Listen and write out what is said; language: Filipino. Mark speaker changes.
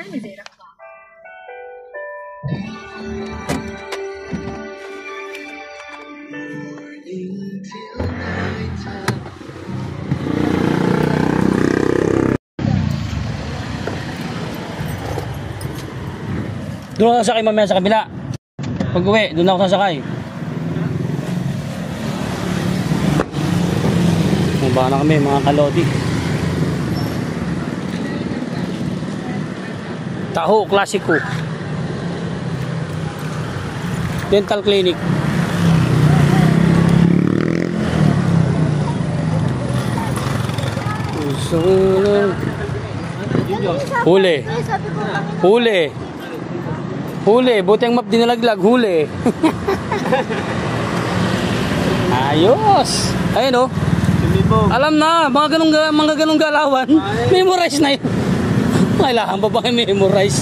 Speaker 1: Doon ako sasakay mamaya sa kabila. Pag uwi, doon ako sasakay. Mababa na kami mga kalodi. Taho, klasiko. Dental clinic. Huli. Huli. Huli, buti ang map dinalaglag, huli. Ayos. Ayun oh. Alam na, mga ganong galawan. Memorize na yun. Kailangan pa ba memorize?